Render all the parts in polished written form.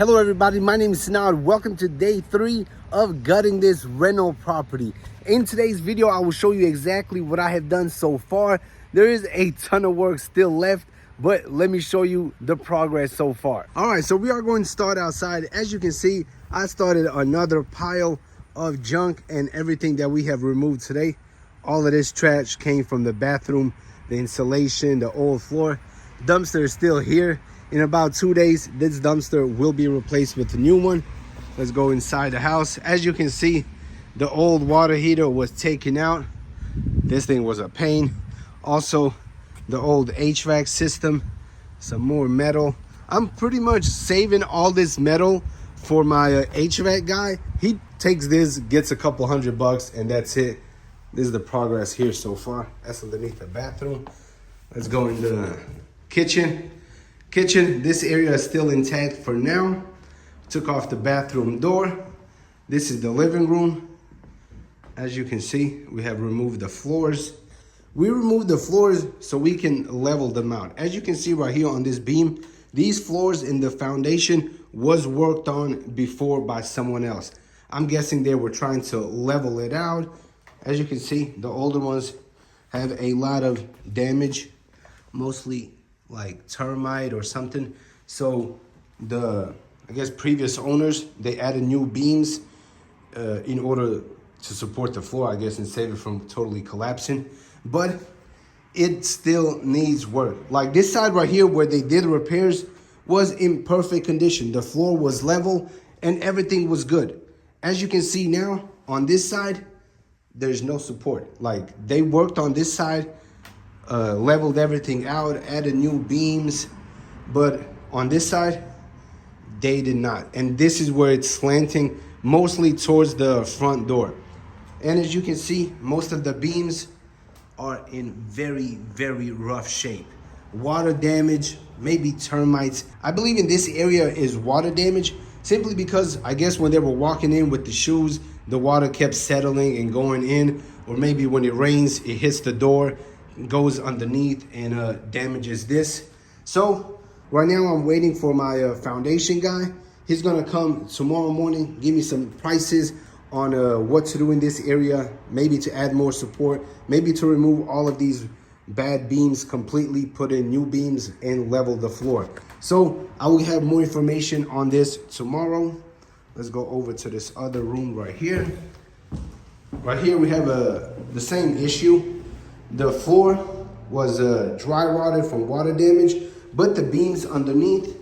Hello everybody, my name is Sinad. Welcome to day 3 of gutting this rental property. In today's video, I will show you exactly what I have done so far. There is a ton of work still left, but let me show you the progress so far. All right, so we are going to start outside. As you can see, I started another pile of junk and everything that we have removed today. All of this trash came from the bathroom, the insulation, the old floor. Dumpster is still here. In about 2 days, this dumpster will be replaced with a new one. Let's go inside the house. As you can see, the old water heater was taken out. This thing was a pain. Also, the old HVAC system, some more metal. I'm pretty much saving all this metal for my HVAC guy. He takes this, gets a couple $100, and that's it. This is the progress here so far. That's underneath the bathroom. Let's go in the kitchen. This area is still intact for now. Took off the bathroom door. This is the living room. As you can see, we have removed the floors. We removed the floors so we can level them out. As you can see right here on this beam, these floors in the foundation was worked on before by someone else. I'm guessing they were trying to level it out. As you can see, the older ones have a lot of damage, mostly like termite or something. So the, I guess, previous owners, they added new beams in order to support the floor, I guess, and save it from totally collapsing. But it still needs work. Like this side right here where they did repairs was in perfect condition. The floor was level and everything was good. As you can see now on this side, there's no support. Like they worked on this side, leveled everything out, added new beams, but on this side they did not. And this is where it's slanting mostly towards the front door. And as you can see, most of the beams are in very, very rough shape. Water damage, maybe termites. I believe in this area is water damage simply because I guess when they were walking in with the shoes, the water kept settling and going in, or maybe when it rains, it hits the door, goes underneath and damages this. So right now I'm waiting for my foundation guy. He's gonna come tomorrow morning, give me some prices on what to do in this area, maybe to add more support, maybe to remove all of these bad beams completely, put in new beams and level the floor. So I will have more information on this tomorrow. Let's go over to this other room right here. Right here we have the same issue. The floor was dry rotted from water damage, but the beams underneath,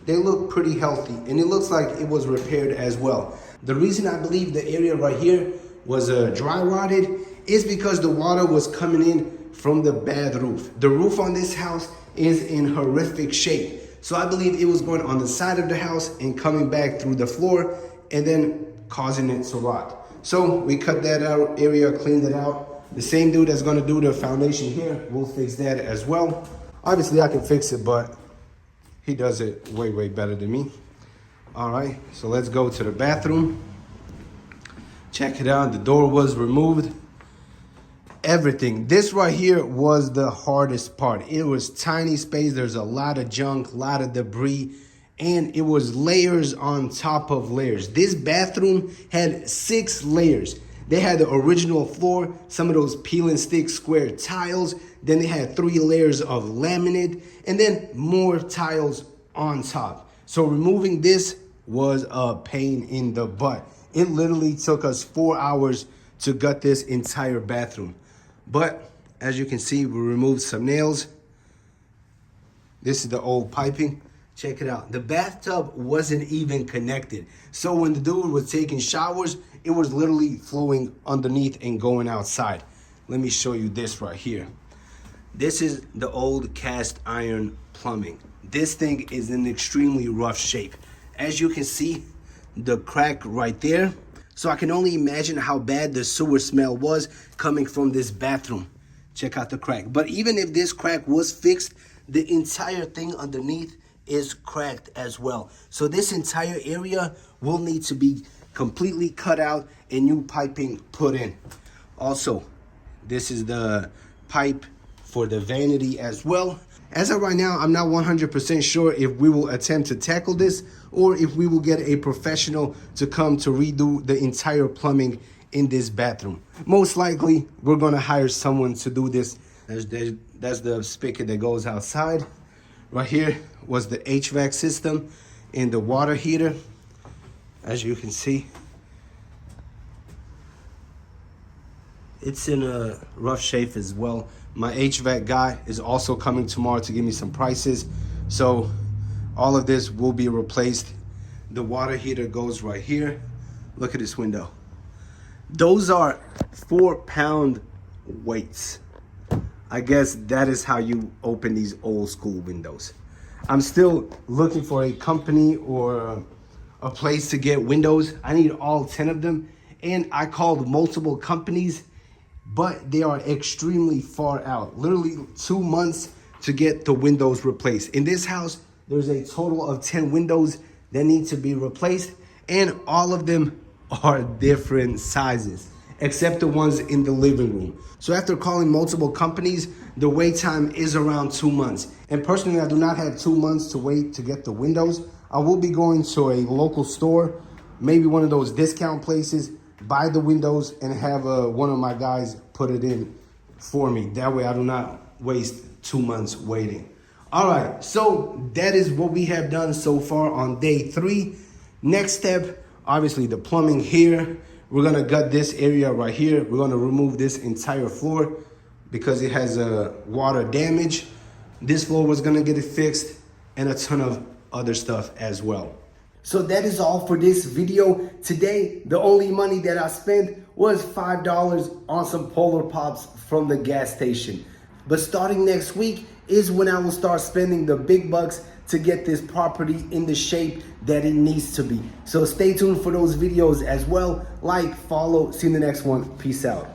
they look pretty healthy, and it looks like it was repaired as well. The reason I believe the area right here was dry rotted is because the water was coming in from the bad roof. The roof on this house is in horrific shape. So I believe it was going on the side of the house and coming back through the floor and then causing it to rot. So we cut that out area, cleaned it out. The same dude that's gonna do the foundation here will fix that as well. Obviously I can fix it, but he does it way, way better than me. All right, so let's go to the bathroom. Check it out, the door was removed. Everything. This right here was the hardest part. It was tiny space. There's a lot of junk, a lot of debris, and it was layers on top of layers. This bathroom had 6 layers. They had the original floor, some of those peel and stick square tiles. Then they had 3 layers of laminate and then more tiles on top. So removing this was a pain in the butt. It literally took us 4 hours to gut this entire bathroom. But as you can see, we removed some nails. This is the old piping. Check it out. The bathtub wasn't even connected. So when the dude was taking showers, it was literally flowing underneath and going outside. Let me show you this right here. This is the old cast iron plumbing. This thing is in extremely rough shape. As you can see, the crack right there. So I can only imagine how bad the sewer smell was coming from this bathroom. Check out the crack. But even if this crack was fixed, the entire thing underneath is cracked as well. So this entire area will need to be completely cut out and new piping put in. Also, this is the pipe for the vanity as well. As of right now, I'm not 100% sure if we will attempt to tackle this or if we will get a professional to come to redo the entire plumbing in this bathroom. Most likely, we're gonna hire someone to do this. That's the spigot that goes outside. Right here was the HVAC system and the water heater, as you can see. It's in a rough shape as well. My HVAC guy is also coming tomorrow to give me some prices. So all of this will be replaced. The water heater goes right here. Look at this window. Those are 4-pound weights. I guess that is how you open these old school windows. I'm still looking for a company or a place to get windows. I need all 10 of them. And I called multiple companies, but they are extremely far out. Literally 2 months to get the windows replaced. In this house, there's a total of 10 windows that need to be replaced, and all of them are different sizes, except the ones in the living room. So after calling multiple companies, the wait time is around 2 months. And personally, I do not have 2 months to wait to get the windows. I will be going to a local store, maybe one of those discount places, buy the windows and have one of my guys put it in for me. That way I do not waste 2 months waiting. All right, so that is what we have done so far on day 3. Next step, obviously the plumbing here. We're gonna gut this area right here. We're gonna remove this entire floor because it has water damage. This floor was gonna get it fixed and a ton of other stuff as well. So that is all for this video. Today, the only money that I spent was $5 on some Polar Pops from the gas station. But starting next week is when I will start spending the big bucks to get this property in the shape that it needs to be. So stay tuned for those videos as well. Like, follow, see you in the next one. Peace out.